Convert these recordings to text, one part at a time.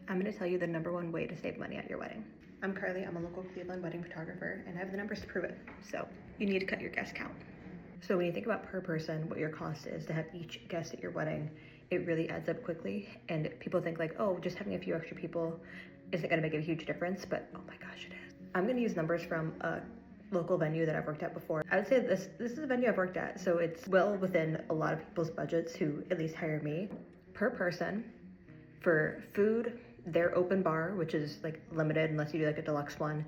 I'm going to tell you the #1 way to save money at your wedding. I'm Carly, I'm a local Cleveland wedding photographer, and I have the numbers to prove it. So you need to cut your guest count. So when you think about per person, what your cost is to have each guest at your wedding, it really adds up quickly. And people think like, oh, just having a few extra people isn't going to make a huge difference, but oh my gosh, it is. I'm going to use numbers from a local venue that I've worked at before. I would say this is a venue I've worked at, so it's well within a lot of people's budgets who at least hire me. Per person, for food, their open bar, which is like limited unless you do like a deluxe one,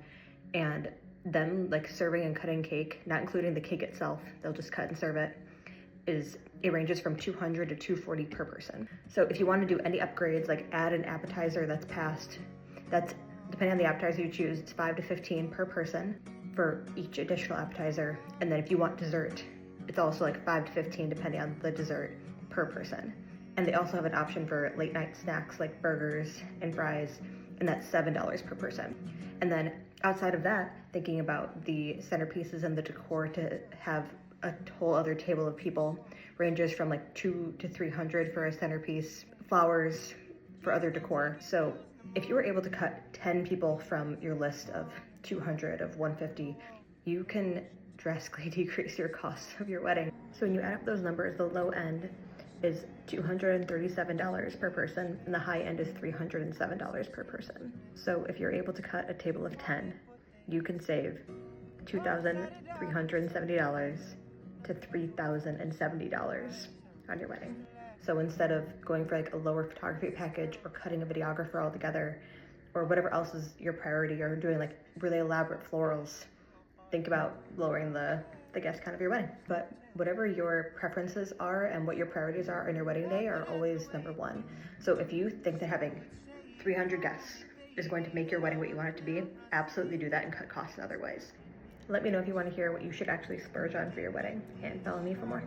and them like serving and cutting cake, not including the cake itself, they'll just cut and serve it, it ranges from $200 to $240 per person. So if you want to do any upgrades, like add an appetizer that's depending on the appetizer you choose, it's $5 to $15 per person for each additional appetizer. And then if you want dessert, it's also like $5 to $15 depending on the dessert per person. And they also have an option for late night snacks like burgers and fries, and that's $7 per person. And then outside of that, thinking about the centerpieces and the decor to have a whole other table of people ranges from like $200 to $300 for a centerpiece, flowers for other decor. So if you were able to cut 10 people from your list of 200 of 150, you can drastically decrease your cost of your wedding. So when you add up those numbers, the low end is $237 per person, and the high end is $307 per person. So if you're able to cut a table of 10, you can save $2,370 to $3,070 on your wedding. So instead of going for like a lower photography package or cutting a videographer altogether, or whatever else is your priority, or doing like really elaborate florals, think about lowering the guest count of your wedding. But whatever your preferences are and what your priorities are on your wedding day are always #1. So if you think that having 300 guests is going to make your wedding what you want it to be, absolutely do that and cut costs in other ways. Let me know if you want to hear what you should actually splurge on for your wedding, and follow me for more.